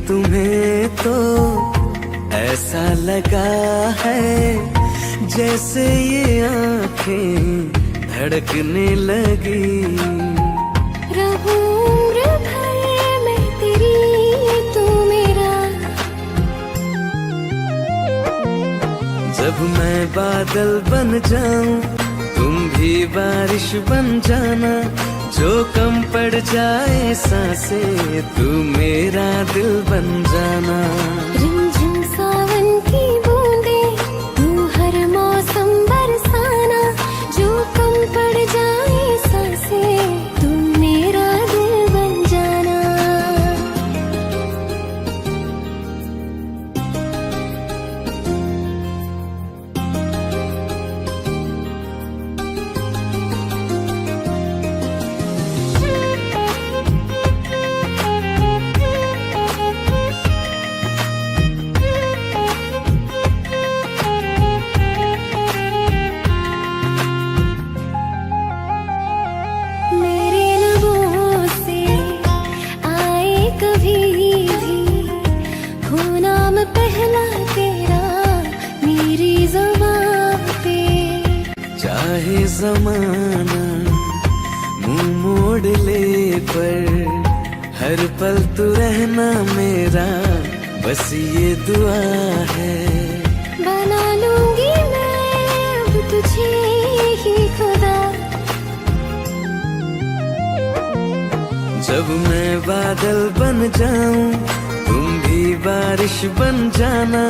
तुम्हें तो ऐसा लगा है जैसे ये आंखें धड़कने लगी। रहूं उम्र भर मैं तेरी, तू मेरा। जब मैं बादल बन जाऊं तुम भी बारिश बन जाना, जो कम पड़ जाए सांसें तू मेरा दिल बन जाना। रिमझिम सावन की बूंदे तू हर मौसम बरसाना, जो कम पड़ जाए सांसें तू मेरा दिल बन जाना। मेरे लबों से आए कभी भी हो नाम पहला तेरा मेरी ज़ुबान पे। चाहे जमाना मुंह मोड़ ले पर हर पल तू रहना मेरा, बस ये दुआ है। बना लूंगी मैं अब तुझे ही खुदा। जब मैं बादल बन जाऊं तुम भी बारिश बन जाना,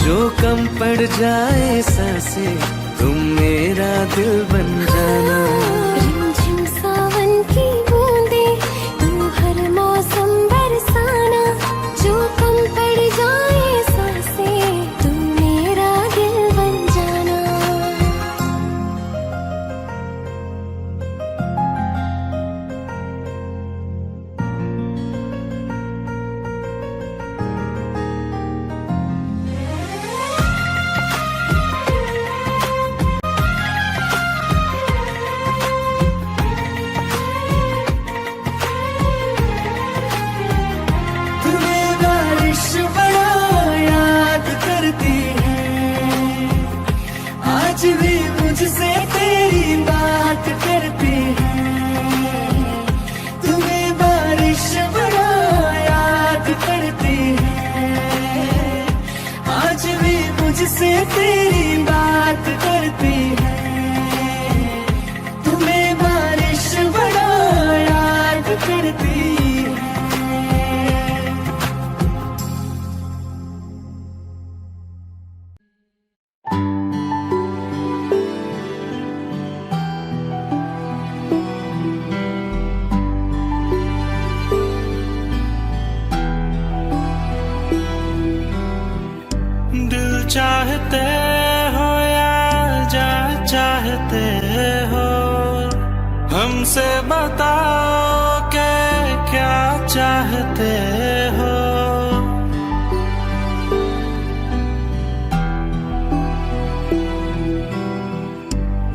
जो कम पड़ जाए सांसें तुम मेरा दिल बन जाना। रिमझिम सावन की बूंदे तू हर मौसम बरसाना, जो कम पड़ जाए सांसें तू मेरा दिल बन जाना। तुम्हें बारिश बड़ा याद करती है, आज भी मुझसे तेरी बात करती है। तुम्हें बारिश बड़ा याद करती है, आज भी मुझसे तेरी बात करती है। तुम्हें बारिश बड़ा याद करती है। दिल चाहते हो या जा चाहते हो, हमसे बताओ के क्या चाहते हो।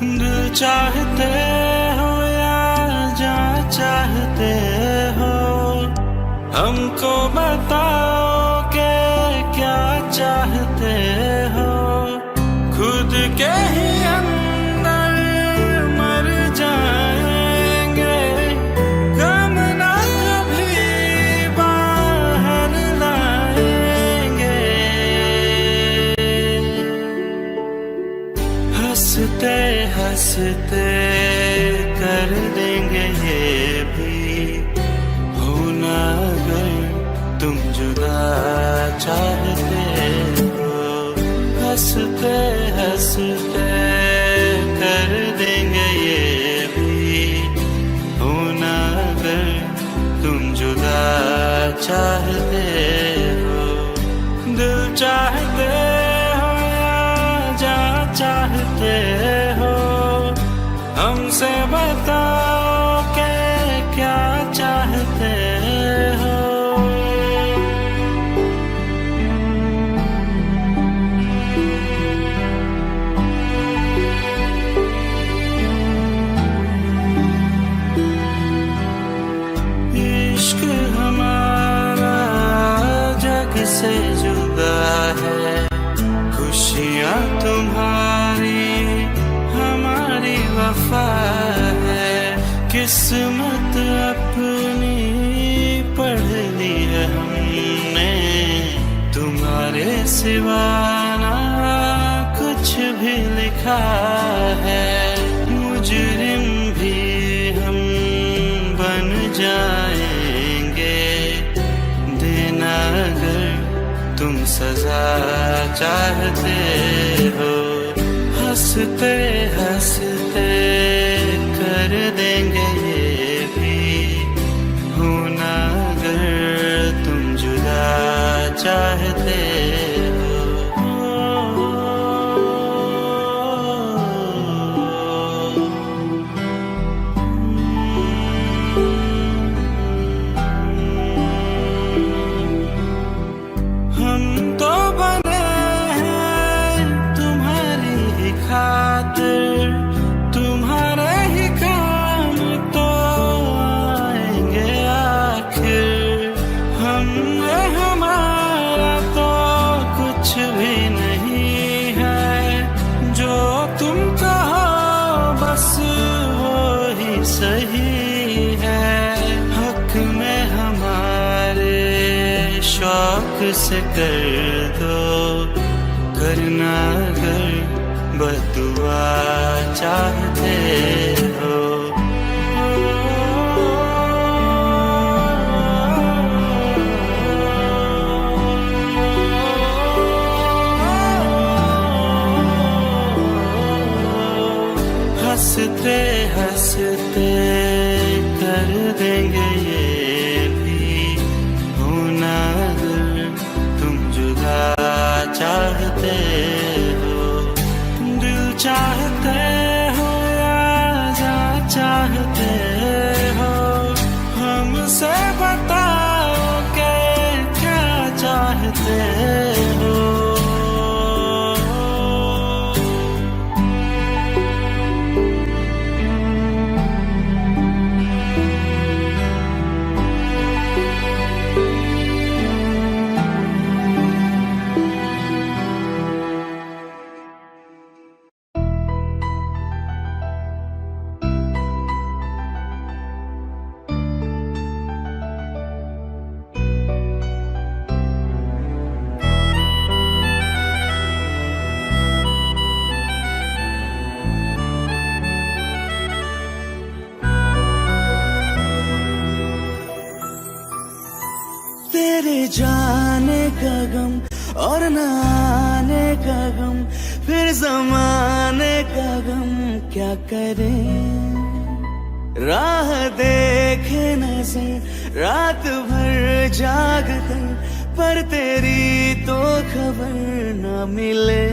दिल चाहते हो या जा चाहते हो, हमको बताओ के क्या चाहते हो। खुद के ही अंदर मर जाएंगे, गम ना कभी बाहर लाएंगे। हंसते हंसते कर देंगे ये भी, होना अगर तुम जुदा चाहते हो। हंसते हंसते कर देंगे ये भी, होना अगर तुम जुदा चाहते हो। दिल चाहते हो या जा चाहते हो, हमसे बताओ के क्या चाहते हो। इश्क हमारा वफा है, किस्मत अपनी पढ़ ली है हमने, तुम्हारे सिवा ना कुछ भी लिखा है। मुजरिम भी हम बन जाएंगे, देना अगर तुम सजा चाहते हो। हंसते हंसते कर देंगे ये भी, होना अगर तुम जुदा चाहते हो। हम तो बने हैं तुम्हारी ही खातिर, तुम्हारे ही काम तो आएंगे आखिर। हमने हमारा तो कुछ भी नहीं है, जो तुम कहो बस वो ही सही है। हक में हमारे शौक से कर दो, करना अगर बदुआ चाहते हो। हंसते हंसते कर देंगे ये भी, होना अगर तुम जुदा चाहते हो। दिल चाहते हो या जा चाहते हो, हमसे बताओ के क्या चाहते हो। तेरे जाने का गम और न आने का गम, फिर जमाने का गम क्या करें। राह देखे नजर रात भर जाग कर, पर तेरी तो खबर न मिले।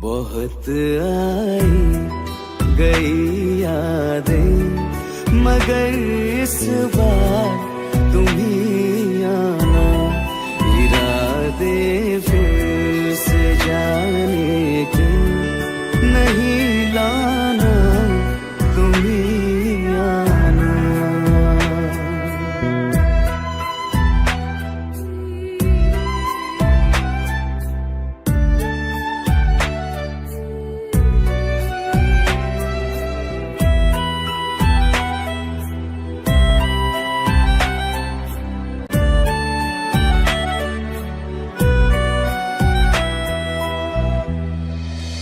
बहुत आई गई यादें, मगर इस बार तुम ही आना। इरादे फिर से जाने के नहीं लाना, तुम ही आना।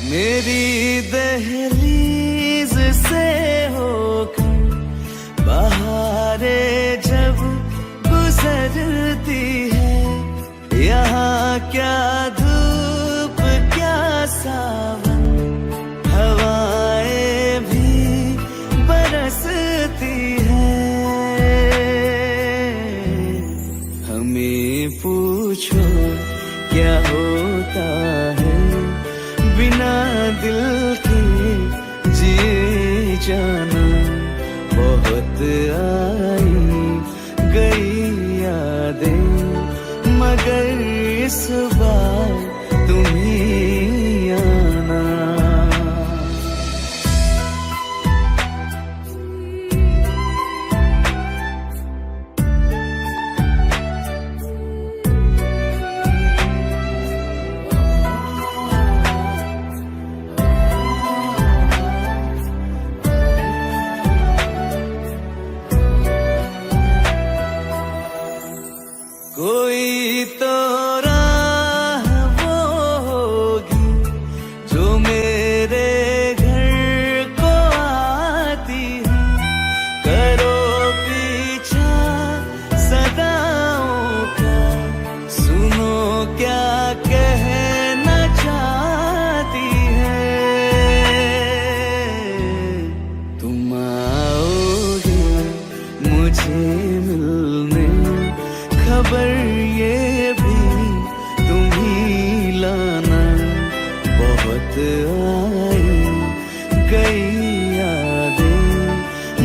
मेरी दहलीज से होकर बहारें जब गुजरती है, यहाँ क्या धूप क्या सावन, हवाएं भी बरसती है। हमें पूछो क्या होता है बिना दिल के जिए जाना। बहुत आई गई यादें, मगर इस बार तुम ही आना। आई गई यादें,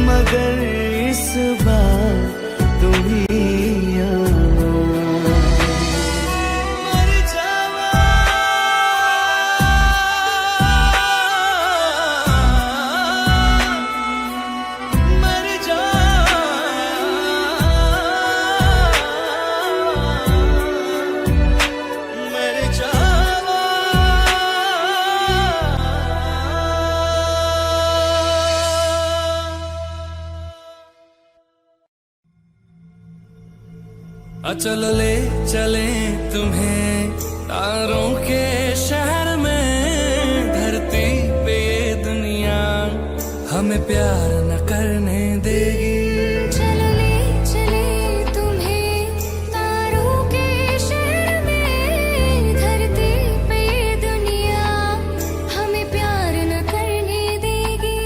मगर इस बार तुम ही आना। मर जावा, मर जावा, चलो ले चले तुम्हें तारों के शहर में, धरती पे ये दुनिया हमें प्यार न करने देगी। चलो ले चले तुम्हें तारों के शहर में, धरती पे ये दुनिया हमें प्यार न करने देगी।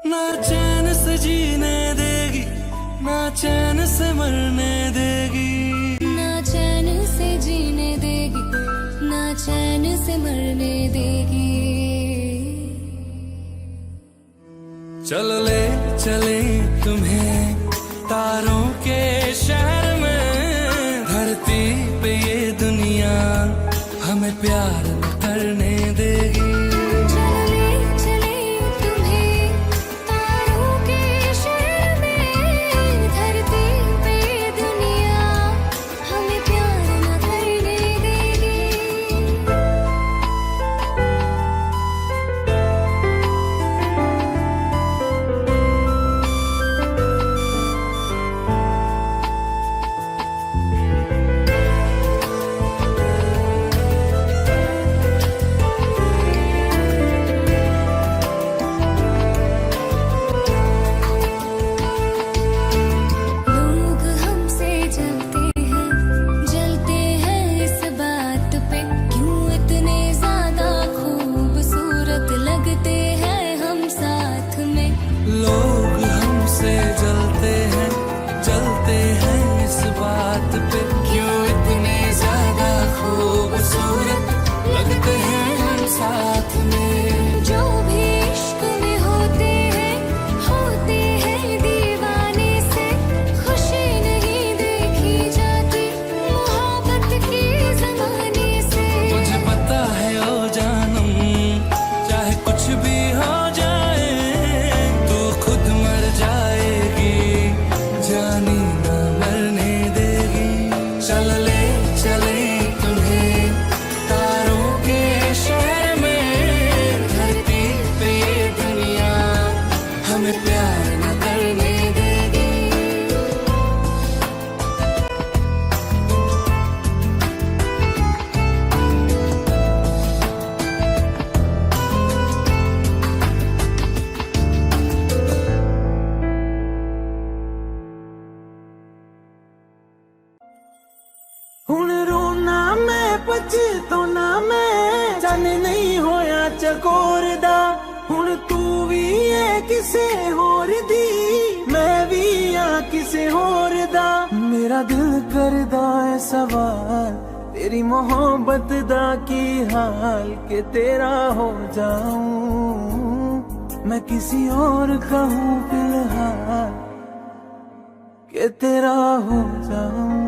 ना चैन से जीने देगी, ना चैन से मरने देगी। ना चैन से जीने देगी, ना चैन से मरने देगी। चलो ले चले तुम्हें तारों के शहर में, धरती पे ये दुनिया हमें प्यार न करने देगी। चलो ले चले तुम्हें तारों के शहर में, धरती पे ये दुनिया हमें प्यार न करने देगी। लोग हमसे जलते हैं इस बात पे, क्यों इतने ज्यादा खूबसूरत लगते हैं हम साथ में। लोग हमसे जलते हैं इस बात पे, क्यों इतने ज्यादा खूबसूरत लगते हैं हम साथ में। जो भी इश्क में होते हैं दीवाने से, खुशी नहीं देखी जाती मोहब्बत के जमाने से। मुझे पता है ओ जानम, चाहे कुछ भी हो जाए, तू खुद मर जाएगी, जानी न मरने देगी। चल ले चले तुम्हें तारों के शहर में, धरती पे ये दुनिया हमें प्यार न करने देगी। हुण रोना मैं पछताना मैं, जाने नहीं होया चकोर दा। हुण तू भी है किसे होर दी, मैं भी आ किसे होर दा। मेरा दिल करदा है सवाल, तेरी मोहब्बत दा की हाल, के तेरा हो जाऊं मैं किसी और का हूँ फिलहाल, के तेरा हो जाऊं।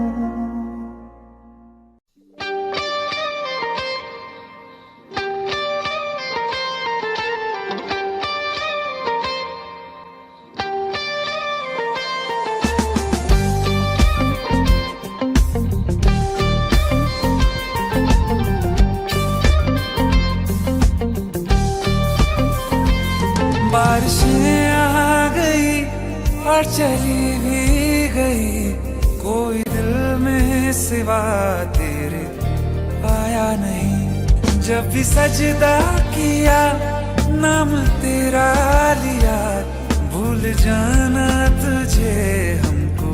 बारिशें आ गई और चली भी गई, कोई दिल में सिवा तेरे आया नहीं। जब भी सजदा किया नाम तेरा लिया, भूल जाना तुझे हमको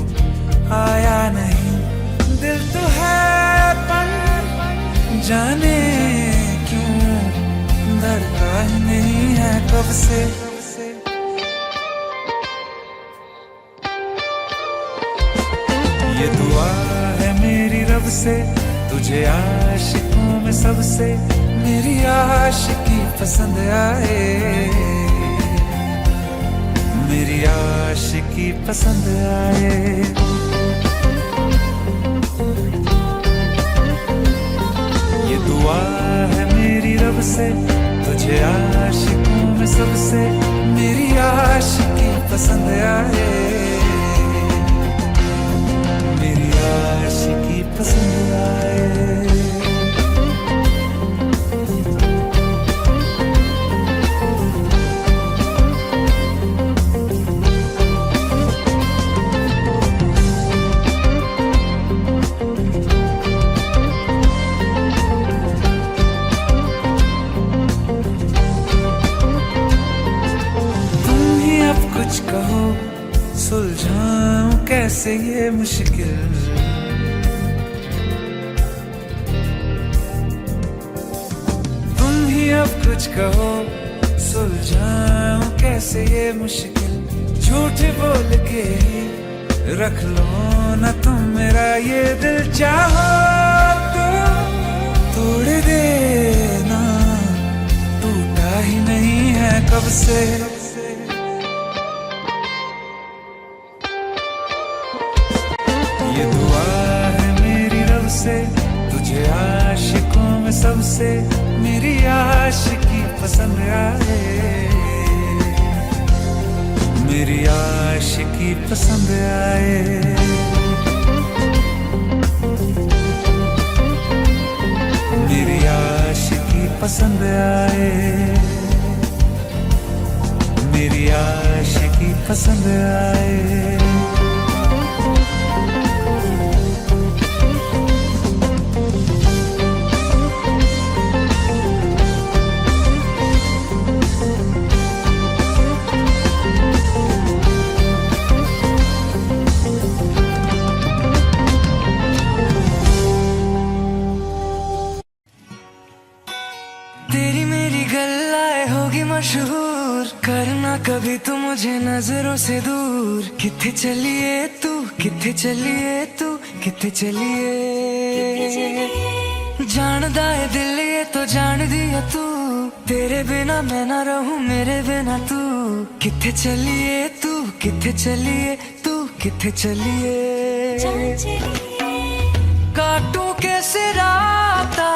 आया नहीं। दिल तो है पर जाने क्यों धड़का ही नहीं है कब से। ये दुआ है मेरी रब से, तुझे आशिकों में सबसे मेरी आशिकी पसंद आए, मेरी आशिकी पसंद आए। ये दुआ है मेरी रब से, तुझे आशिकों में सबसे मेरी आशिकी पसंद आए, मेरी आशिकी पसंद आए। कुछ कहो सुलझाऊं कैसे ये मुश्किल, तुम ही अब कुछ कहो सुलझाऊं कैसे ये मुश्किल। झूठ बोल के रख लो ना तुम मेरा ये दिल, चाहो तो तोड़ देना, टूटा ही नहीं है कब से। ये दुआ है मेरी रब से, तुझे आशिकों में सबसे मेरी आशिकी पसंद आए, मेरी आशिकी पसंद आए। मेरी आशिकी पसंद आए, मेरी आशिकी पसंद आए। तेरी मेरी गल्लाए होगी मशहूर, करना कभी तू मुझे नजरों से दूर। किथे चलिए तू, किथे चलिए तू, किथे चलिए। जानदा है दिल ये तो जान दिया तू, तेरे बिना मैं ना रहूं मेरे बिना तू। किथे चलिए तू, किथे चलिए तू, किथे चलिए। काटूं कैसे राता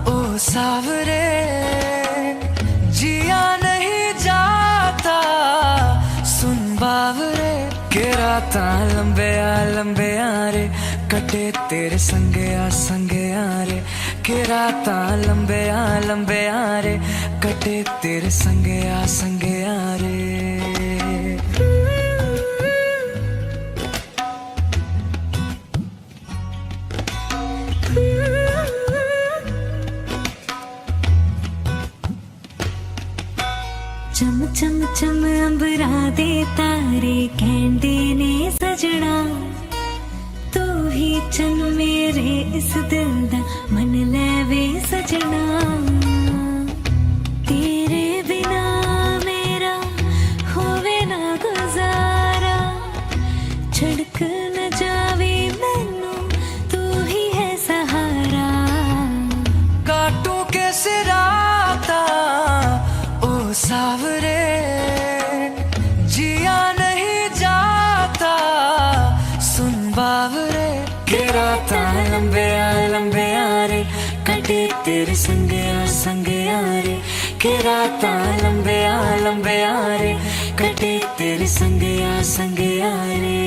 ओ सावरे, जिया नहीं जाता सुन बावरे। के राता लंबे आ रे, कटे तेरे संगे आ रे। के राता लंबे आ रे, कटे तेरे संगे आ रे। चम चम चम अंबरा दे तारे कहंदे ने सजना, तू ही चन मेरे इस दिल दा मन लेवे सजना। तेरे बिना मेरा होवे ना गुजारा, छड़क न जावे मैनू तू ही है सहारा। काटूं कैसे राता ओ सावरे, जिया नहीं जाता सुन बावरे। के राता लंबे आ रे, कटे तेरे संगे आ रे। के राता लंबे आ रे, कटे तेरे संगे आ रे।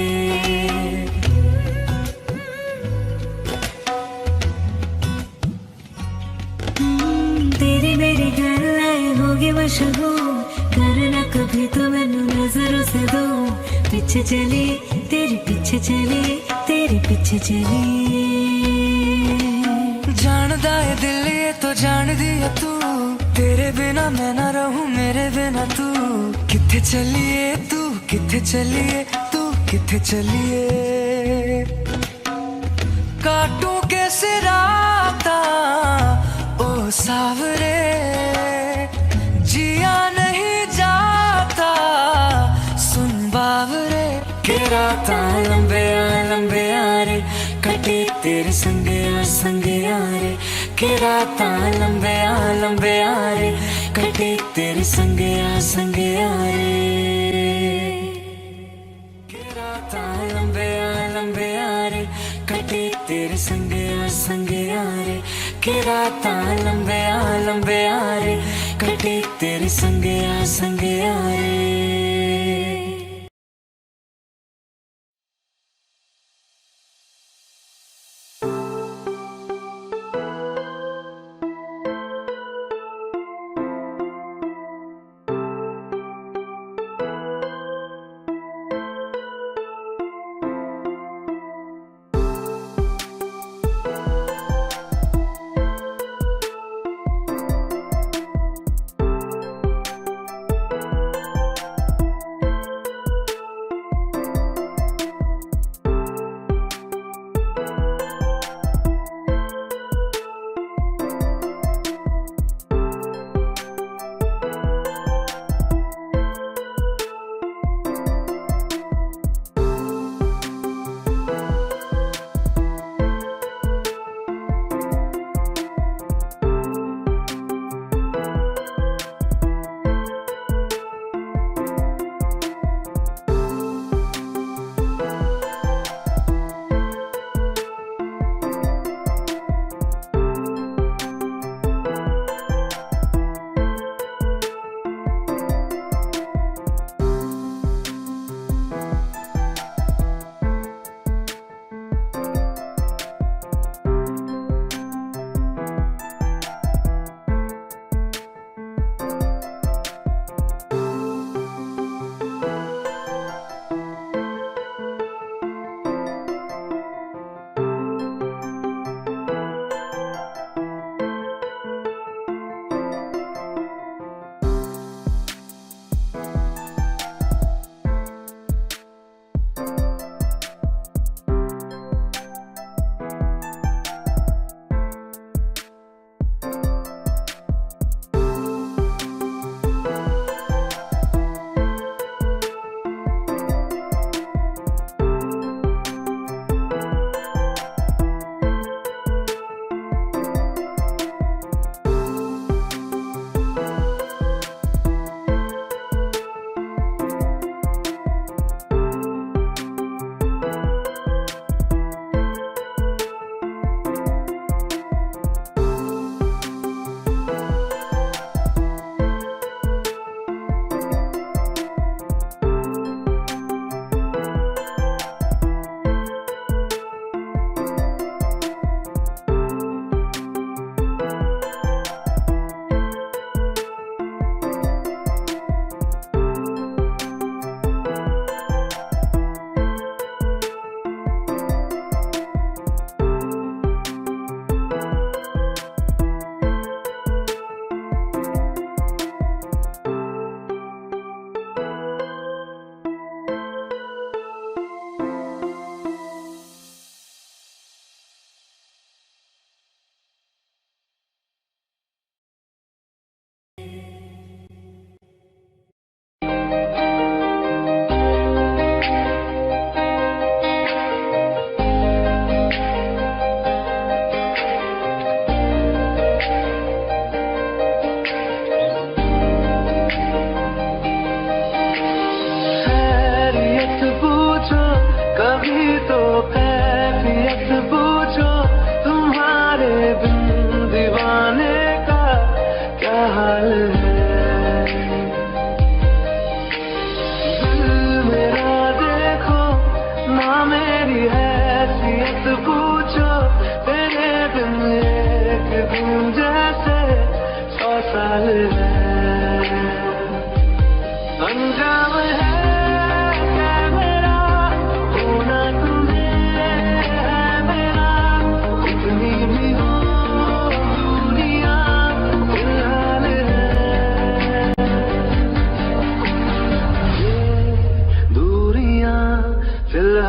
तेरी मेरी गल्लाए होगी मशहूर, करना कभी तो मैनू नजरों से दूर। पीछे चली तेरे पीछे चली, तेरे पीछे चली। जानदा है दिल ये तो जान दिया तू, तेरे बिना मैं ना रहूं, मेरे बिना तू किथे चलिए, तू किथे चलिए, तू किथे चलिए। काटूं कैसे राता ओ सावरे, जिया नहीं जाता सुन बावरे। के राता लंबे रे कटे तेरे संगे रे। के राता लंबे रे कटे तेरे संगे रे। के राता लंबे रे कटे तेरे संगे रे। के राता लंबे रे कटे तेरे संगे रे।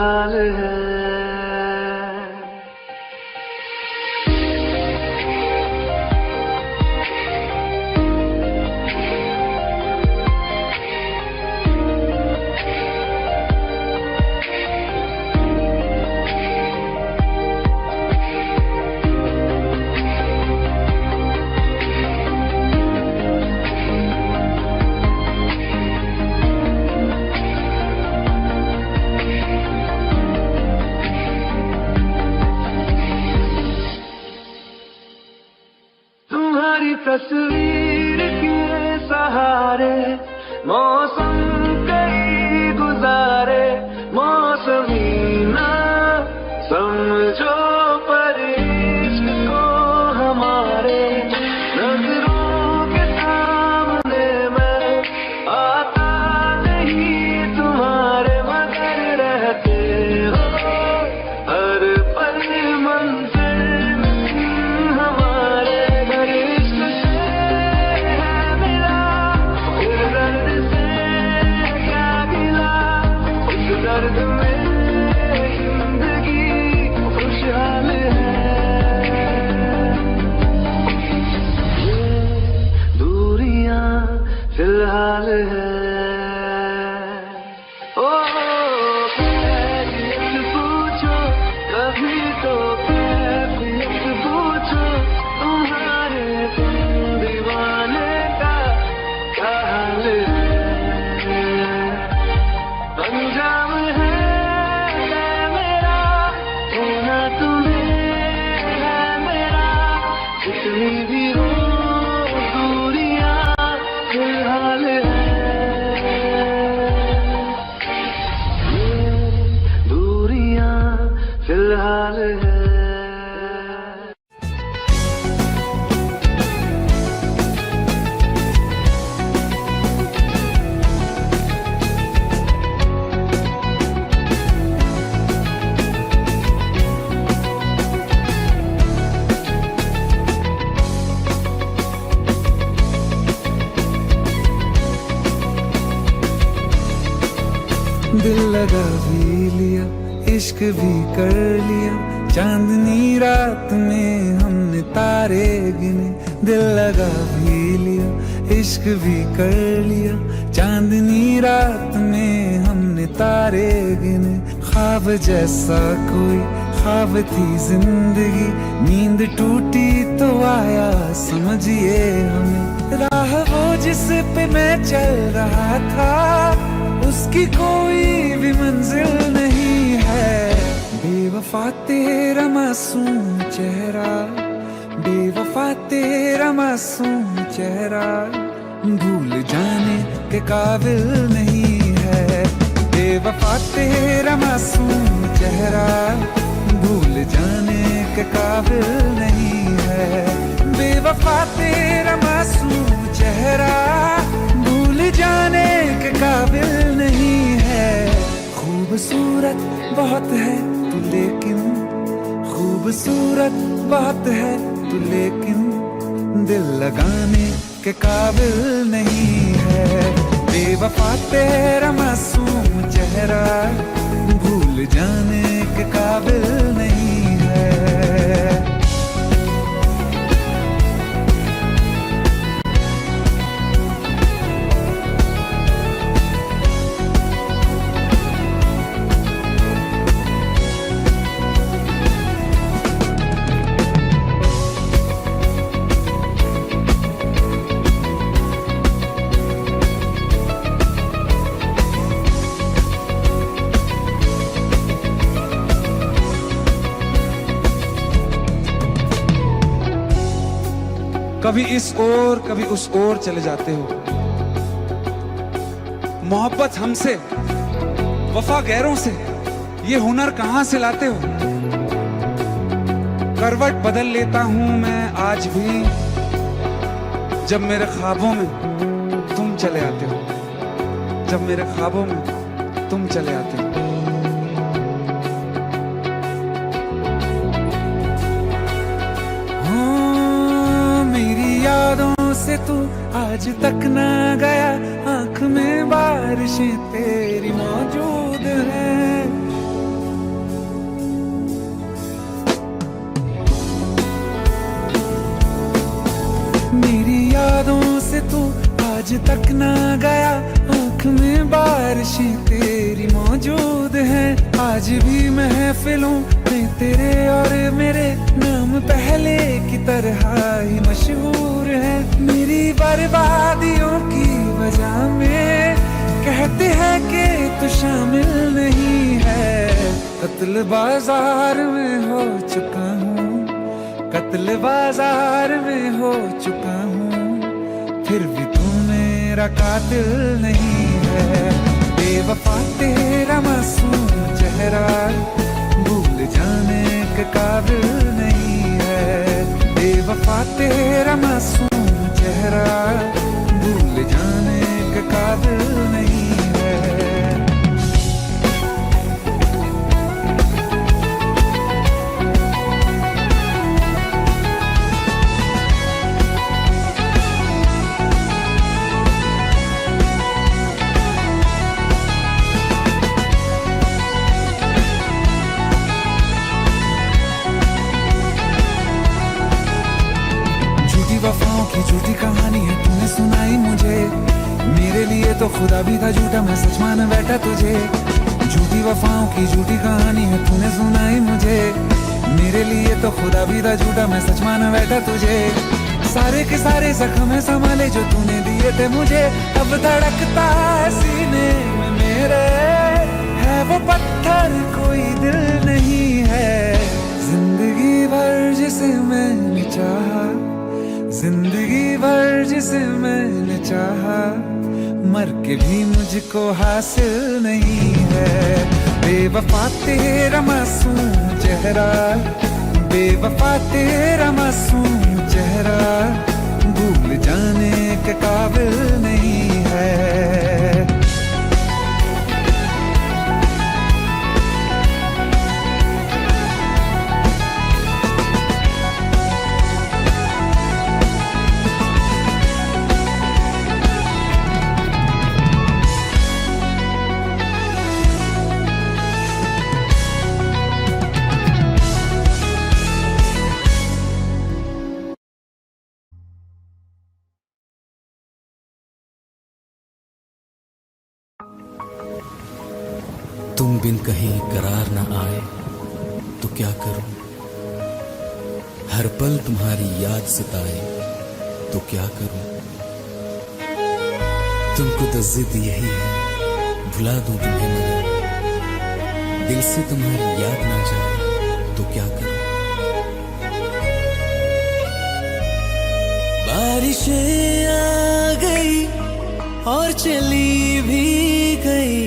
फिलहाल है। तस्वीर के सहारे मौसम कई गुजारे, मौसमी ना समझो पर इश्क को हमारे, नजरों के सामने मैं आता नहीं तुम्हारे, मगर रहते हो हर पल मंजिल हमारे। दर्द में जिंदगी खुशहाल है, ये दूरियां फिलहाल है। ओ कैफियत पूछो कभी तो कैफियत पूछो, तुम्हारे दीवाने का क्या हाल है। अंजाम है मेरा होना तुम्हें है मेरा, जितनी भी हो दूरियां फिलहाल है, ये दूरियां फिलहाल है। दिल लगा भी लिया, इश्क भी कर लिया, चांदनी रात में हमने तारे गिने। दिल लगा भी लिया, इश्क भी कर लिया, चांदनी रात में हमने तारे गिने। ख्वाब जैसा कोई ख्वाब थी जिंदगी, नींद टूटी तो आया समझिए हमें। राह वो जिस पे मैं चल रहा था, उसकी कोई भी मंजिल नहीं है। बेवफा तेरा मासूम चेहरा, बेवफा तेरा मासूम चेहरा, भूल जाने के काबिल नहीं है। बेवफा तेरा मासूम चेहरा, भूल जाने के काबिल नहीं है। बेवफा तेरा मासूम चेहरा, भूल जाने के काबिल नहीं है। खूबसूरत बहुत है तू लेकिन, खूबसूरत बहुत है तू लेकिन, दिल लगाने के काबिल नहीं है। बेवफा तेरा मासूम चेहरा, भूल जाने के काबिल नहीं है। कभी इस ओर कभी उस ओर चले जाते हो। मोहब्बत हमसे, वफा गैरों से, ये हुनर कहां से लाते हो। करवट बदल लेता हूं मैं आज भी, जब मेरे ख्वाबों में तुम चले आते हो, जब मेरे ख्वाबों में तुम चले आते हो। यादों से तू आज तक ना गया, आंख में बारिशें तेरी मौजूद हैं। आज तक ना गया आँख में बारिशें तेरी मौजूद है। आज भी महफिलों में तेरे और मेरे नाम पहले की तरह ही मशहूर है। मेरी बर्बादियों की वजह में कहते हैं कि तू शामिल नहीं है। कत्ल बाजार में हो चुका हूँ, कत्ल बाजार में हो चुका हूँ, फिर भी तू मेरा कातिल नहीं है। बेवफा तेरा मासूम चेहरा भूल जाने के काबिल नहीं है। बेवफा तेरा मासूम चेहरा भूल जाने के काबिल नहीं है। वफाओं की झूठी कहानी है तूने सुनाई मुझे। मेरे लिए तो खुदा भी था झूठा, मैं सच मान बैठा तुझे। झूठी वफाओं की झूठी कहानी है तूने सुनाई मुझे। मेरे लिए तो खुदा भी था झूठा, मैं सच मान बैठा तुझे। सारे के सारे जख्म संभाले जो तूने दिए थे मुझे। अब धड़कता है सीने में मेरे, है वो पत्थर कोई दिल नहीं है। जिंदगी भर जिसे मैंने चाहा, जिंदगी भर जिसे मैंने चाहा, मर के भी मुझको हासिल नहीं है। बेवफा तेरा मासूम चेहरा, बेवफा तेरा मासूम चेहरा भूल जाने के काबिल नहीं है। तुम बिन कहीं करार न आए तो क्या करूं, हर पल तुम्हारी याद सताए तो क्या करूं। तुमको तो जिद यही है भुला दूं तुम्हें, मगर दिल से तुम्हारी याद ना जाए तो क्या करूं। बारिशें आ गई और चली भी गई,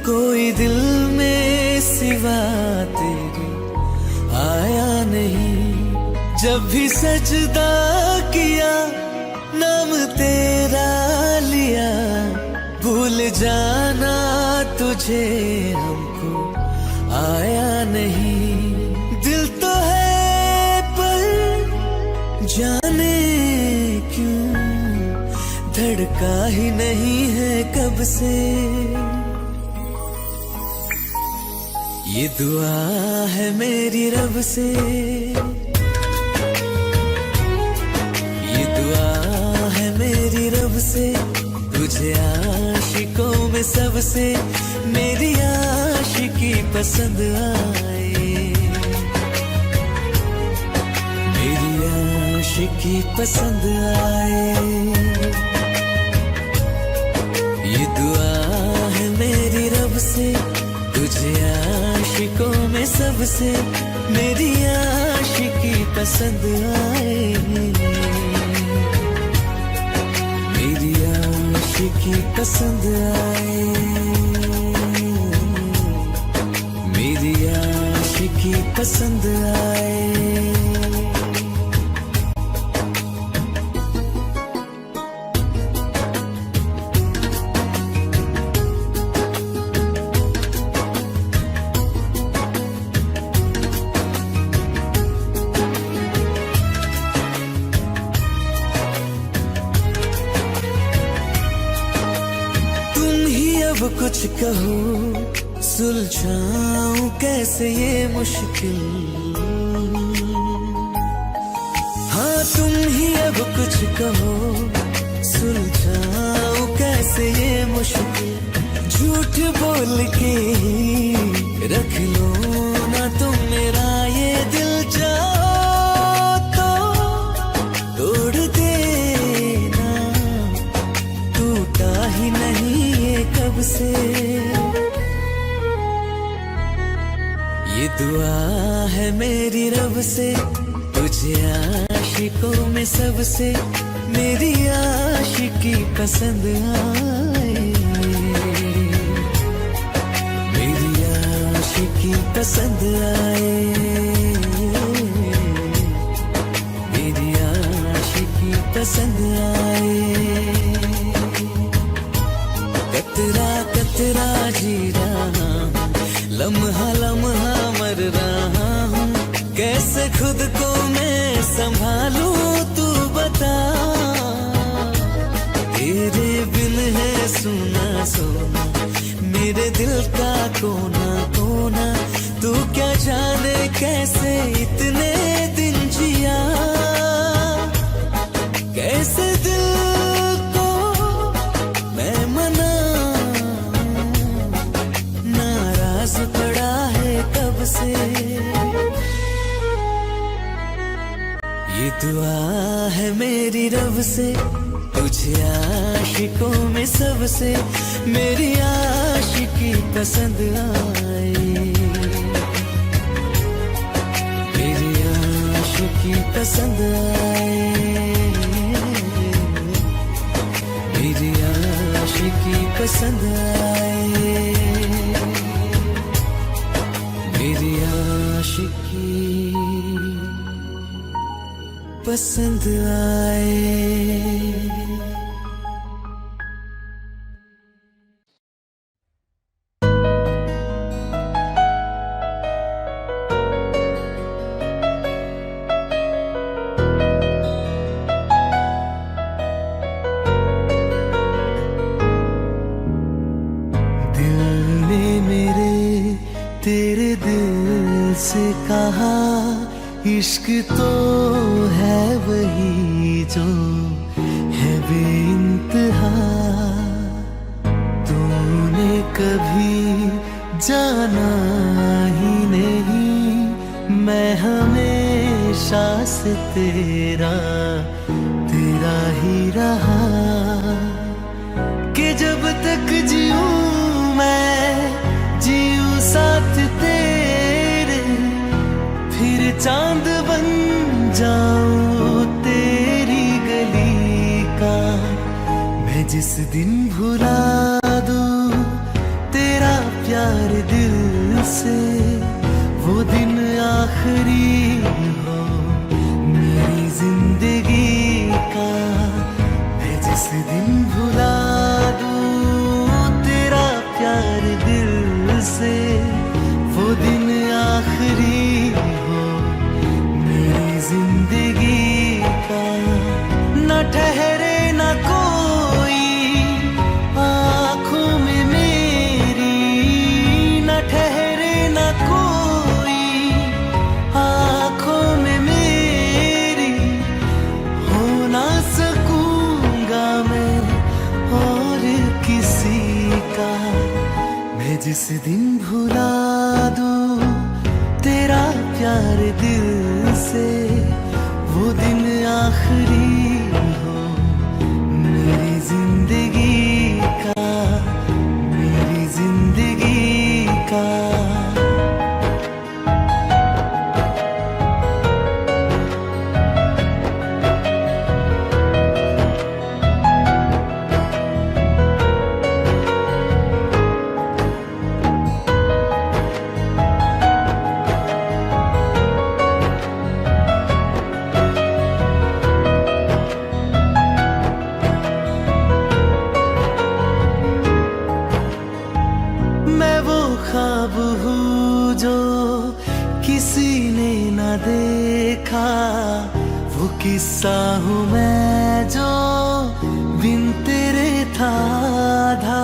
कोई दिल में सिवा तेरे आया नहीं। जब भी सजदा किया नाम तेरा लिया, भूल जाना तुझे हमको आया नहीं। दिल तो है पर जाने क्यों धड़का ही नहीं है कब से। ये दुआ है मेरी रब से, ये दुआ है मेरी रब से, तुझे आशिकों में सबसे मेरी आशिकी पसंद आए, मेरी आशिकी पसंद आए। ये दुआ है मेरी रब से, तुझे आशिकों में सबसे मेरी आशिकी पसंद आए, मेरी आशिकी पसंद आए, मेरी आशिकी पसंद आए। अब कुछ कहो सुलझाऊं कैसे ये मुश्किल, हाँ तुम ही अब कुछ कहो सुलझाऊं कैसे ये मुश्किल, झूठ बोल के रख लो ना तुम मेरा ये दिल, जाओ तो तोड़ देना, टूटा ही नहीं ये कब से। ये दुआ है मेरी रब से, तुझे आशिकों में सबसे मेरी आशिकी पसंद आए, मेरी आशिकी पसंद आए, मेरी आशिकी पसंद आए। कतरा कतरा जी रहा हूँ, लम्हा लम्हा मर रहा हूँ, कैसे खुद को मैं संभालूं तू बता। तेरे बिन है सुना सोना मेरे दिल का कोना कोना, तू क्या जाने कैसे इतने दिन जिया, कैसे दिल को मैं मनाऊं, नाराज पड़ा है कब से। ये दुआ है मेरी रब से, तुझे आशिकों में सबसे मेरी आशिकी पसंद आए, मेरी आशिकी पसंद आए, मेरी आशिकी पसंद आए, मेरी आशिकी पसंद आए। तेरे दिल से कहा इश्क तो है वही जो है बेइंतहा, तूने कभी जाना ही नहीं, मैं हमेशा से तेरा तेरा ही रहा, कि जब तक जीऊं मैं जीऊं साथ तेरे, फिर चांद बन जाऊं तेरी गली का। मैं जिस दिन भुला दूं तेरा प्यार दिल से, वो दिन आखिरी हो मेरी जिंदगी का। मैं जिस दिन भुला दूं तेरा प्यार दिल से, वो दिन आखिरी हो मेरी जिंदगी का। न ठहरे न कोई आँखों में मेरी, न ठहरे न कोई आँखों में मेरी, हो ना सकूंगा मैं और किसी का। मैं जिस दिन भुला दूं तेरा प्यार दिल से, वो दिन आखिरी हो मेरी जिंदगी का, मेरी जिंदगी का। ख्वाब हूँ जो किसी ने न देखा, वो किस्सा हूँ मैं जो बिन तेरे था आधा।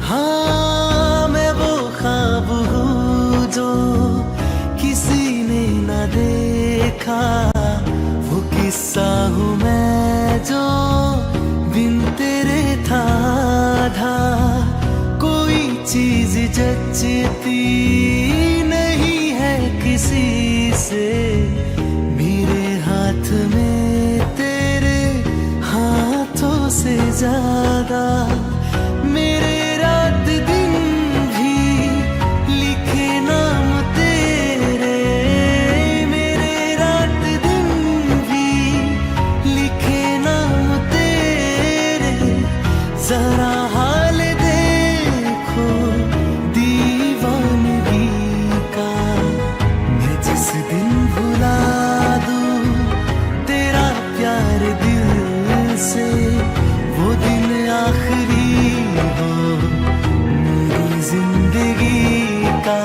हाँ मैं वो ख्वाब हूँ जो किसी ने न बचती नहीं है किसी से मेरे हाथ में तेरे हाथों से ज्यादा मेरे रात दिन भी लिखे नाम तेरे मेरे रात दिन भी लिखे नाम तेरे जरा हाल देखो दीवानगी का मैं जिस दिन भुला दूं तेरा प्यार दिल से वो दिन आखिरी हो मेरी जिंदगी का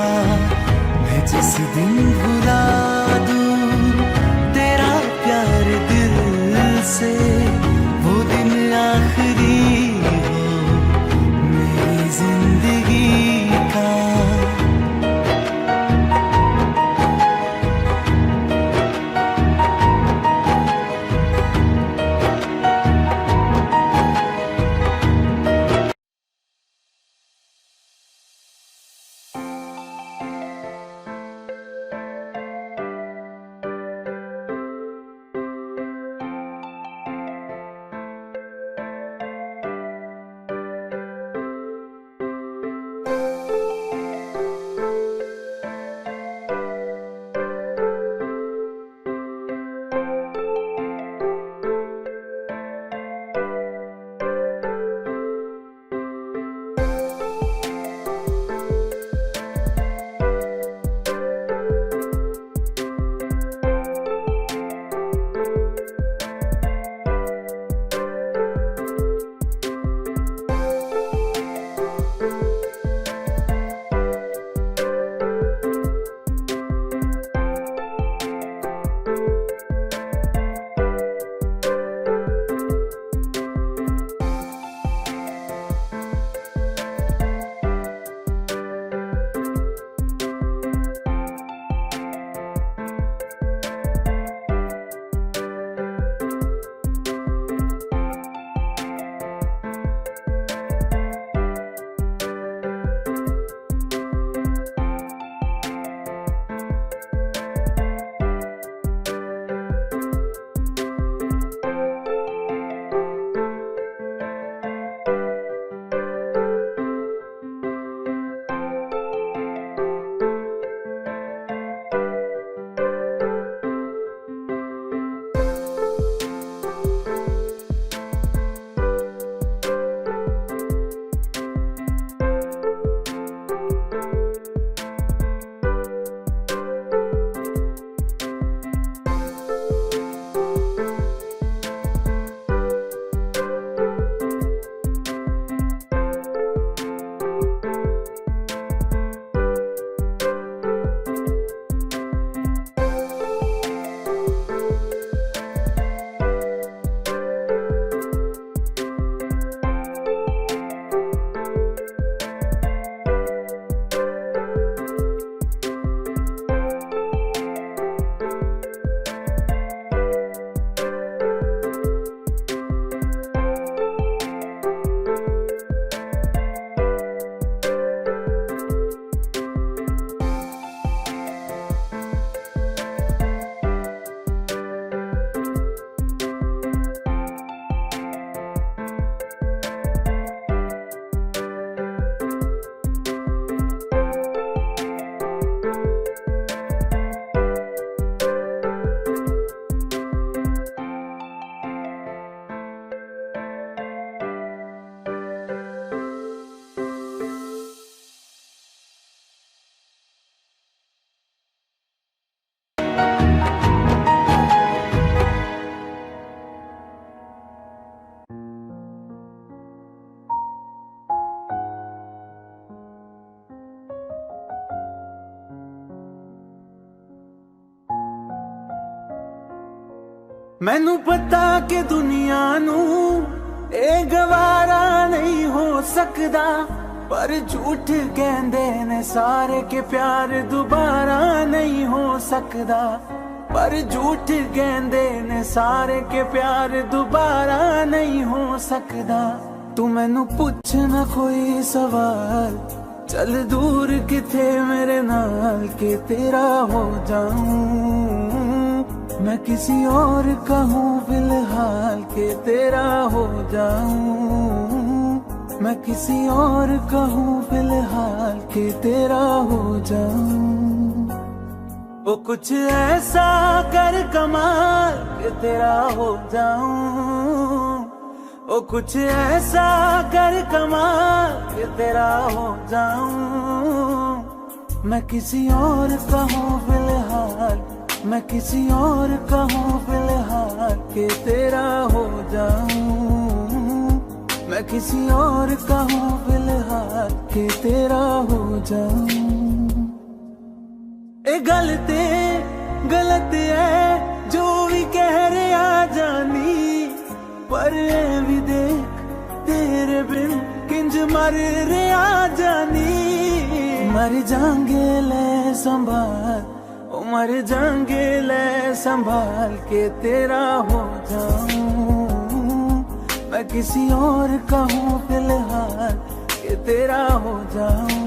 मैं जिस दिन भुला दूं तेरा प्यार दिल से वो दिन आखिरी हो मेरी जिंदगी का। मैनू पता कि दुनिया नू ए गवारा नहीं हो सकदा, पर झूठ कहंदे ने सारे के प्यार दोबारा नहीं हो सकदा। पर झूठ कहंदे ने सारे के प्यार दोबारा नहीं हो सकदा। तू मैनू पूछ ना कोई सवाल, चल दूर किथे मेरे नाल के तेरा हो जाऊं, मैं किसी और का हूँ फिलहाल के तेरा हो जाऊं, मैं किसी और का हूँ फिलहाल के तेरा हो जाऊं। वो कुछ ऐसा कर कमाल के तेरा हो जाऊं, ओ कुछ ऐसा कर कमाल के तेरा हो जाऊं, मैं किसी और का हूँ फिलहाल, मैं किसी और का हूँ फिलहाल के तेरा हो जाऊं, मैं किसी और का हूँ फिलहाल के तेरा हो जाऊं। ए गलत है जो भी कह रहे आ जानी, पर ए भी देख तेरे बिन किंज मर रे आ जानी। मर जाएंगे ले संभाल, ओ मर जाएंगे ले संभाल के तेरा हो जाऊं, मैं किसी और का हूँ फिलहाल के तेरा हो जाऊं।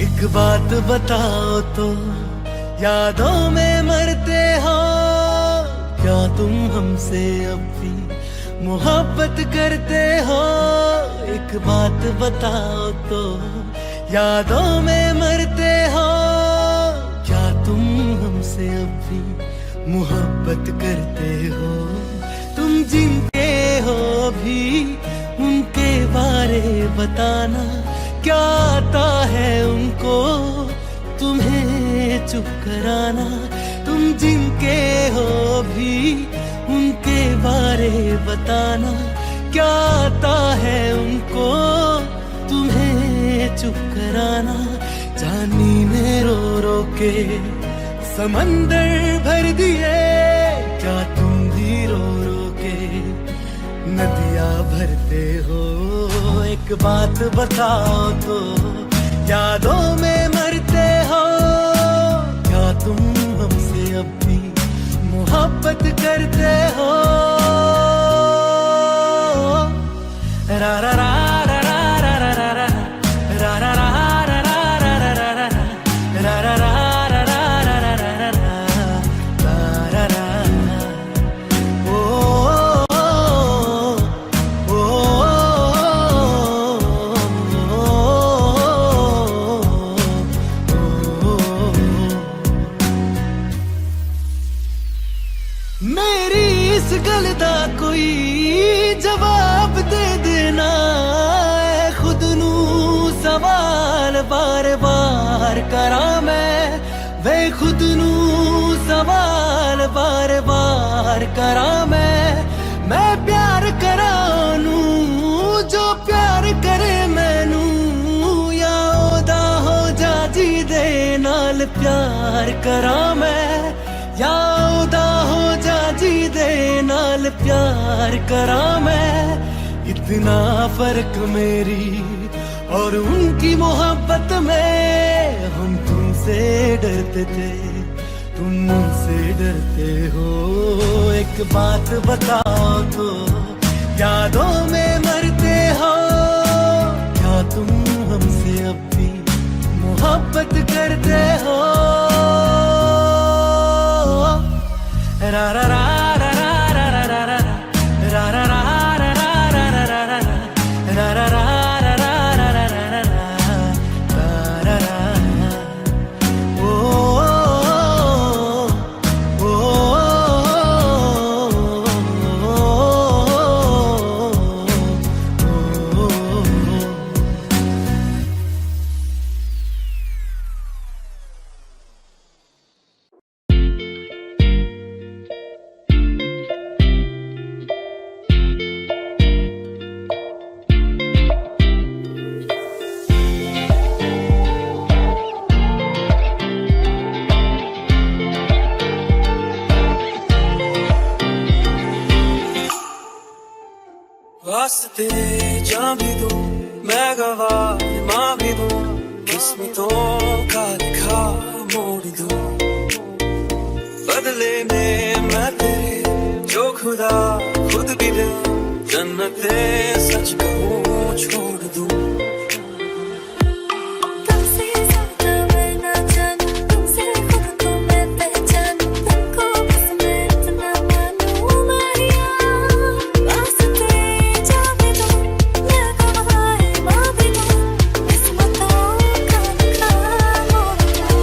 एक बात बताओ तो यादों में मरते हो क्या तुम हमसे अब भी मोहब्बत करते हो। एक बात बताओ तो यादों में मरते हो क्या तुम हमसे अब भी मोहब्बत करते हो। तुम जिनके हो भी उनके बारे बताना क्या आता है उनको तुम्हें चुप कराना। तुम जिनके हो भी उनके बारे बताना क्या आता है उनको तुम्हें चुप कराना। जानी ने रो रो के समंदर भर दिए क्या तुम भी रो रो के नदियाँ भरते हो। एक बात बताओ तो यादों में मरते हो क्या तुम हमसे अब भी मोहब्बत करते हो। रा रा रा रा रा रा रा रा रा रा रा रा रा रा रा कोई जवाब दे देना खुद नू सवाल बार बार करा मैं वे खुद नू सवाल बार बार करा मैं प्यार करा नू जो प्यार करे मैनू या ओदा हो जा जी दे नाल प्यार करा मैं या ओदा हो जा जी दे नाल प्यार करा मैं। इतना फर्क मेरी और उनकी मोहब्बत में हम तुमसे डरते थे तुम मुझसे डरते हो। एक बात बताओ तो यादों में मरते हो क्या तुम हमसे अब भी मोहब्बत करते हो। रा रा रा रा रा रा रा रा रा रा रा रा वास्ते जा भी दूं मैं गवाह माँ भी दूं किस्मतों का लिखा मोड़ दूं बदले में मैं तेरे जो खुदा खुद भी दे जन्नते सच कहूँ छोड़ दूं तुमसे ज्यादा मैं ना जानूं तुमसे खुद को मैं पहचानूं तुमको बस मैं इतना मानूं मारिया वास्ते जा भी दूं मैं गवाह माँ भी दूं किस्मतों का लिखा मोड़ दूं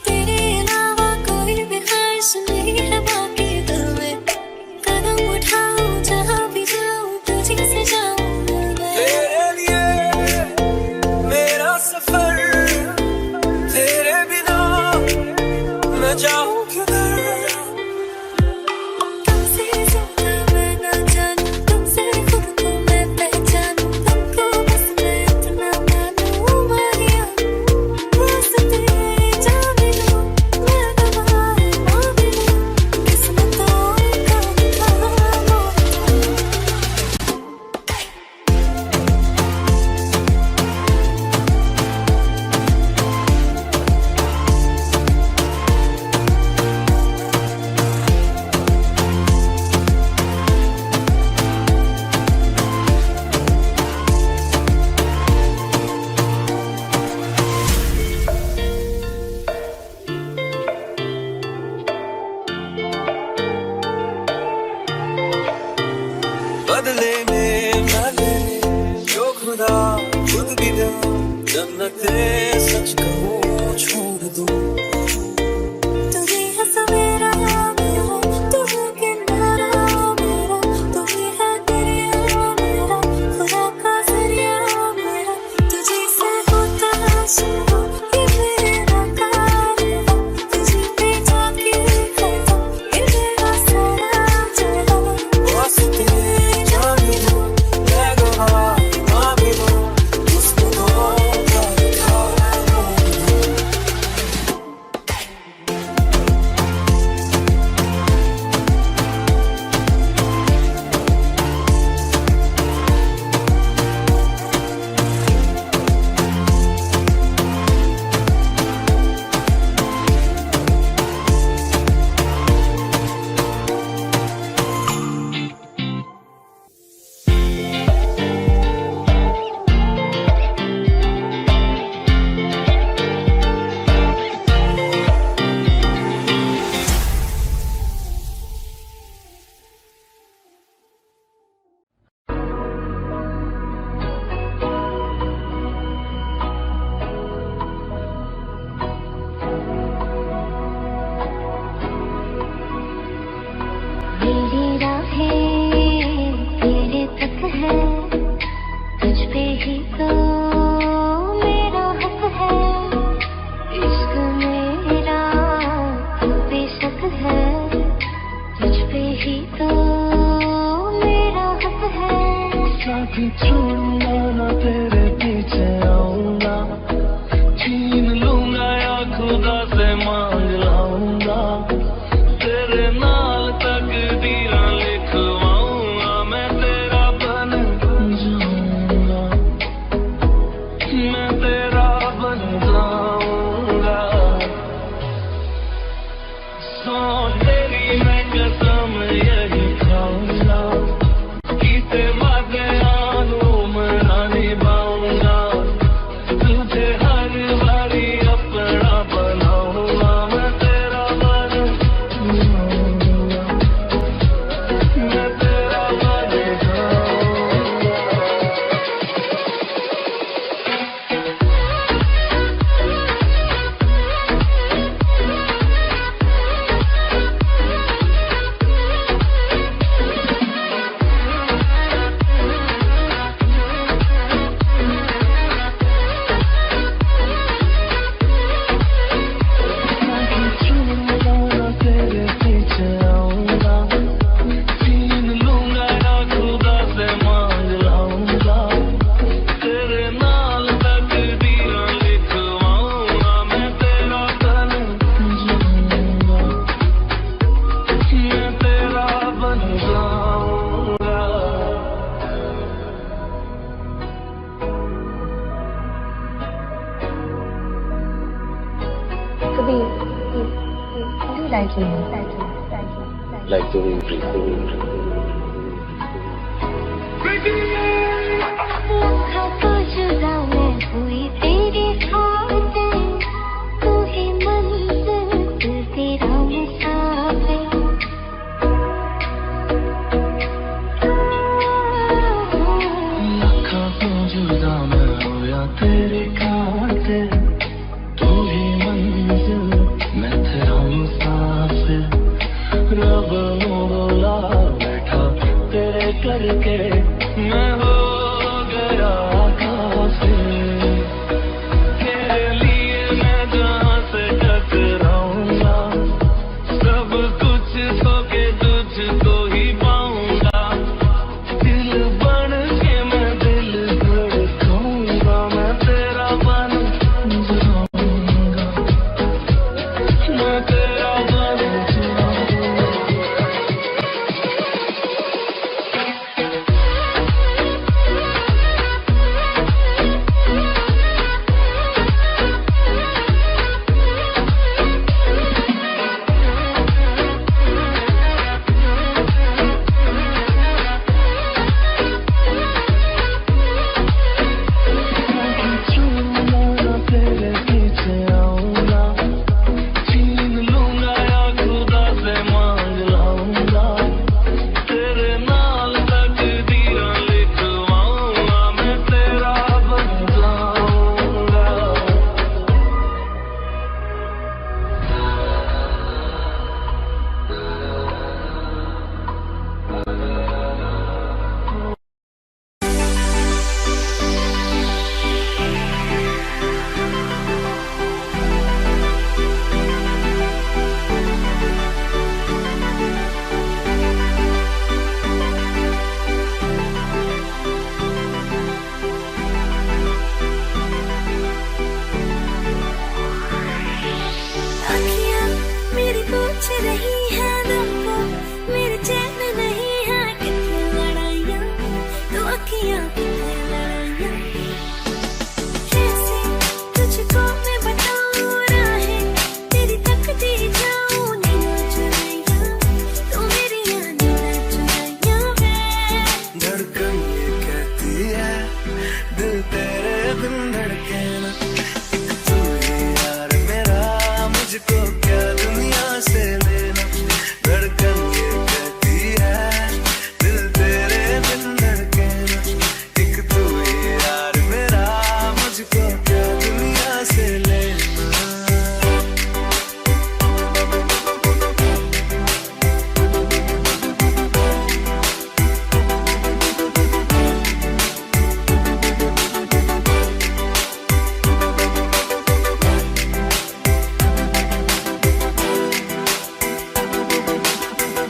तेरे अलावा कोई भी ख्वाहिश नहीं है बाकी दिल में कदम उठाऊं जहाँ भी जाऊं तुझे से जाऊं मैं तेरे लिए मेरा सफर तेरे बिना मैं जाऊं किधर तुमसे ज्यादा मैं ना जानूं तुमसे खुद को मैं पहचानूं तुमको बस मैं इतना मानूं मारिया वास्ते जा भी दूं मैं गवाह माँ भी दूं किस्मतों का लिखा मोड़ दूं बदले में मैं तेरे जो खुदा खुद भी दे जन्नते सच कहूँ छोड़ दूं तू ही है सवेरा मेरा तू है किनारा मेरा तू ही है दरिया मेरा खुदा का जरिया मेरा तुझे से होता शुरू ये मेरा कारवां तुझे पे जाके खता ये मेरा सारा जहां वास्ते जा भी दूं मैं गवाह माँ भी दूं किस्मतों का लिखा मोड़ दूं मेरी राहें तेरे तक है तुझ पे ही तो मेरा हक है इश्क मेरा तू बेशक है तुझ पे ही तो मेरा हक है साथ छोड़ूंगा ना तेरे पीछे आऊंगा छीन लूंगा या खुदा से मांग लाऊंगा तेरे नाल तकदीरां लिखवाऊंगा मैं तेरा बन जाऊंगा मैं तेरा बन जाऊंगा सो तेरी मैं कसम यही खाऊंगा कीते वादे आनू मना निभाऊंगा like the way तो जुदा मैं हुई तेरी खातिर, तू ही मंजिल तेरा मुसाफिर। लखा तो जुदा मैं होया तेरी खातिर, तू ही मंजिल मैं तेरा मुसाफिर। रब नू बोला बैठा तेरे करके मैं हो गया काफिर। तेरे लिए मैं जहाँ से टकराऊंगा, सब कुछ खो के तुझको ही पाऊंगा। दिल बन के मैं दिल धड़काऊंगा, मैं तेरा बन जाऊंगा, मैं तेरा बन जाऊंगा। तेरे पीछे आऊंगा, छीन लूंगा या खुदा से मांग लाऊंगा। तेरे नाल तकदीरां लिखवाऊंगा, मैं तेरा बन जाऊंगा। अखियाँ मेरी पूछ रही है तुमको, मेरे चैन नहीं है कितनी लड़ाइयाँ, तो अखियाँ कितनी लड़ाइयाँ। कैसे तुझको मैं बताऊँ राहें, तेरी तकती जाऊँ नीना चुराइयाँ, तो मेरी याद चुराइयाँ है। धड़कन ये कहती है दिल तेरे बिन धड़के ना, एक तू ही यार मेरा, मुझको क्या दुनिया से लेना। धड़कन ये कहती है दिल तेरे बिन धड़के ना, एक तू ही यार मेरा, मुझको क्या दुनिया से लेना।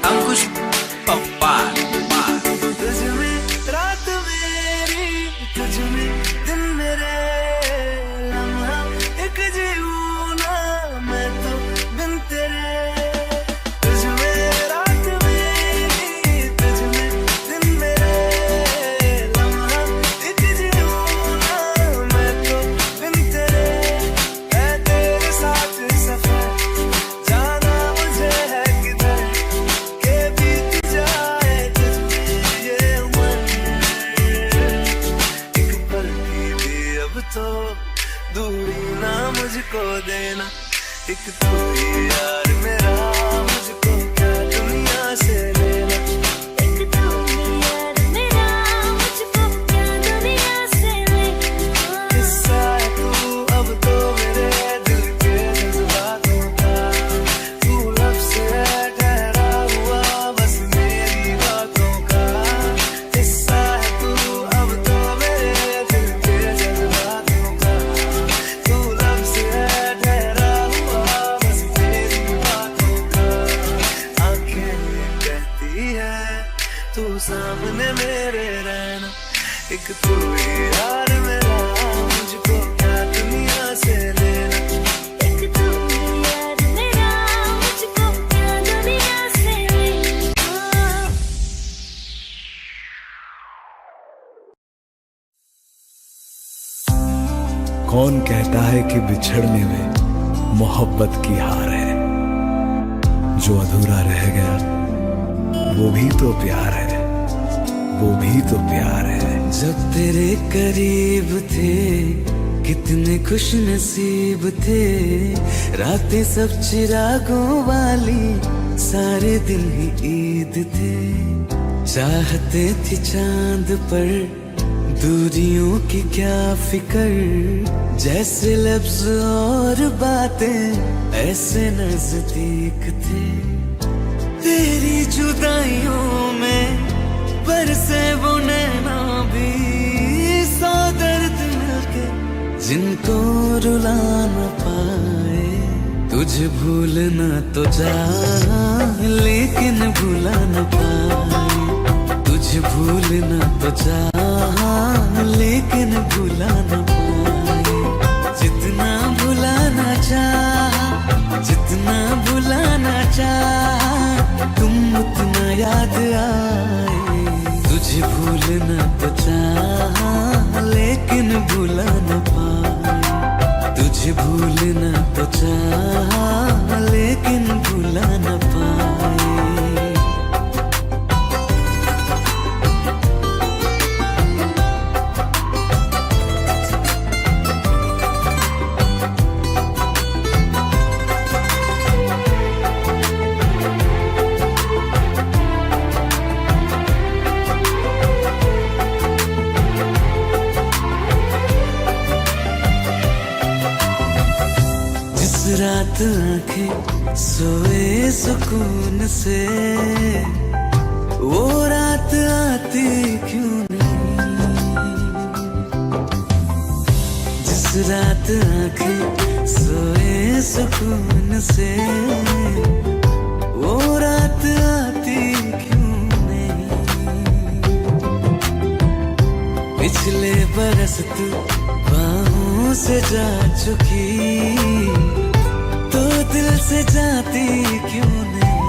अंकुश पप्पा तुझ में रात मेरी, तुझ में दिन मेरे, लम्हा एक जीऊं ना मैं तो बिन तेरे। तुझ में रात मेरी, तुझ में दिन मेरे, लम्हा एक जीऊं ना मैं तो बिन तेरे। है तेरे साथ सफर, जाना मुझे है किधर, के बीत जाए तुझ में ये उम्र। एक पल की भी अब तो दूरी ना मुझको देना, एक तू ही यार मेरा, मुझको क्या दुनिया से लेना। एक तू ही यार मेरा, मुझको क्या दुनिया से लेना। किस्सा है तू अब तो मेरे दिल के जज्बातों का, तू लफ्ज़ है ठहरा हुआ बस मेरी बातों का। किस्सा है तू अब तो मेरे दिल के जज्बातों का, तू लफ्ज़ है ठहरा हुआ बस मेरी बातों का। आंखें ये कहती है तू सामने मेरे रहना, एक तू ही यार मेरा, मुझको क्या दुनिया से लेना। एक तू ही यार मेरा, मुझको क्या दुनिया से लेना। कौन कहता है कि बिछड़ने में मोहब्बत की हार है। जो अधूरा रह गया वो भी तो प्यार है, वो भी तो प्यार है। जब तेरे करीब थे कितने खुश नसीब थे, रातें सब चिरागों वाली, सारे दिन ही ईद थे। चाहते थे चांद पर दूरियों की क्या फिकर, जैसे लफ्ज और बातें ऐसे नजदीक थे। तेरी जुदाइयों में बरसे वो नैना भी, सौ दर्द मिलके जिनको रुला न पाए। तुझे भूलना तो चाह लेकिन भुला न पाए, तुझे भूलना तो चाह लेकिन भुला न पाए। जितना भुलाना चाह, जितना भुलाना चाह, तुम उतना याद आए। तुझे भूलना तो चाह लेकिन भुला न पाए, तुझे भूलना तो चाह लेकिन भुला न पाए। रात आंखें सोए सुकून से, वो रात आती क्यों नहीं। जिस रात आंखें सोए सुकून से, वो रात आती क्यों नहीं। पिछले बरस तू बाहों से जा चुकी, तो दिल से जाती क्यों नहीं।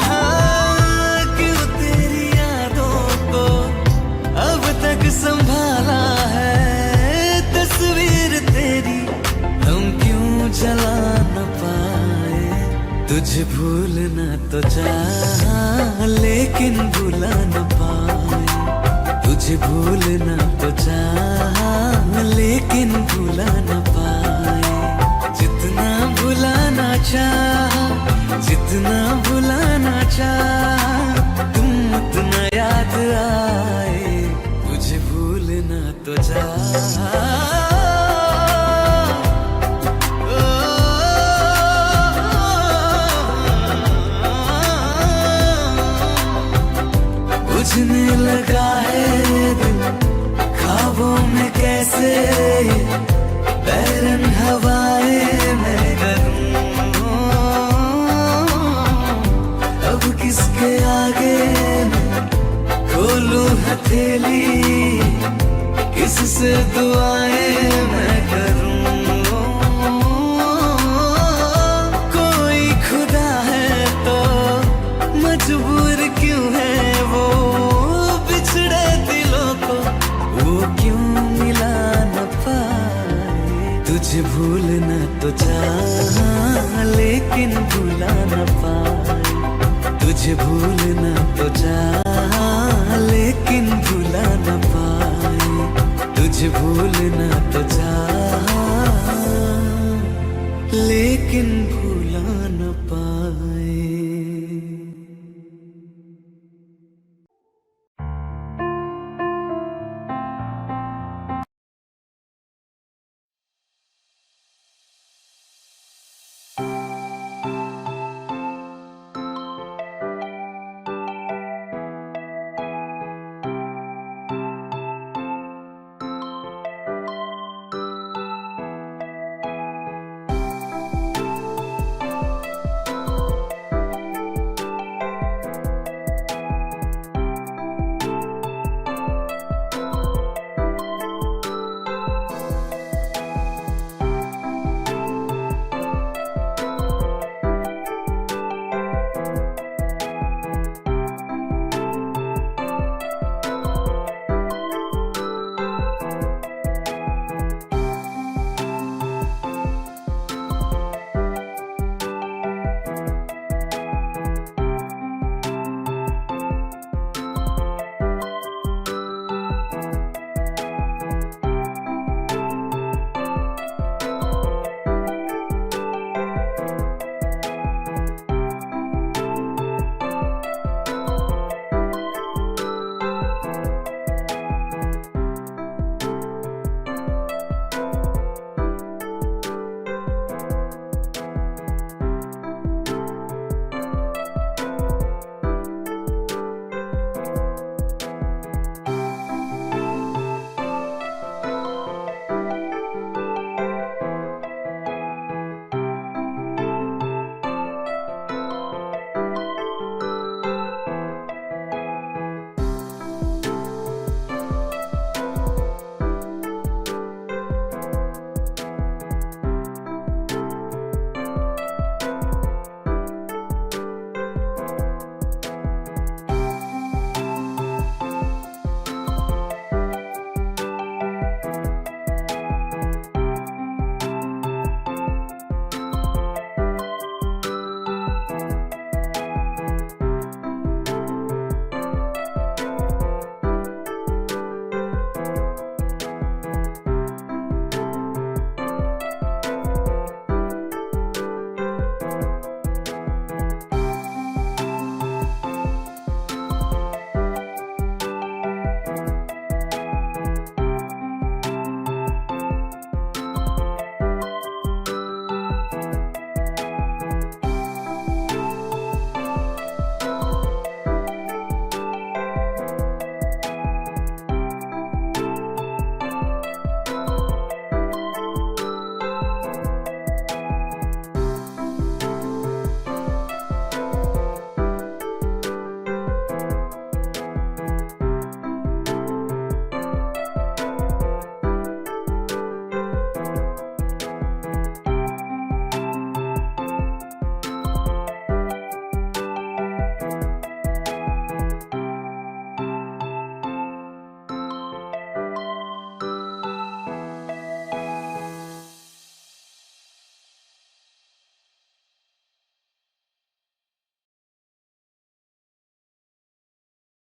हाँ, क्यों तेरी यादों को अब तक संभाला है, तस्वीर तेरी हम क्यों जला न पाए। तुझे भूलना तो चाह लेकिन भुला न पाए, तुझे भूलना तो चाह लेकिन भुला न पाए। जितना भुलाना चाह, जितना भुलाना चाह, तुम उतना याद आए। तुझे भूलना तो चाह, बुझने लगा है दिल ख्वाबों में कैसे, बैरन हवाएं मैं करूं। अब किसके आगे मैं खोलूं हथेली, किससे दुआएं मैं करूं। कोई खुदा है तो मजबूर क्यों है वो, बिछड़े दिलों को वो क्यों मिला न पाए। तुझे भूलना तो चाह लेकिन भुला न पाए, तुझे भूलना तो चाह लेकिन भुला न पाए, तुझे भूलना तो चाह लेकिन भुला न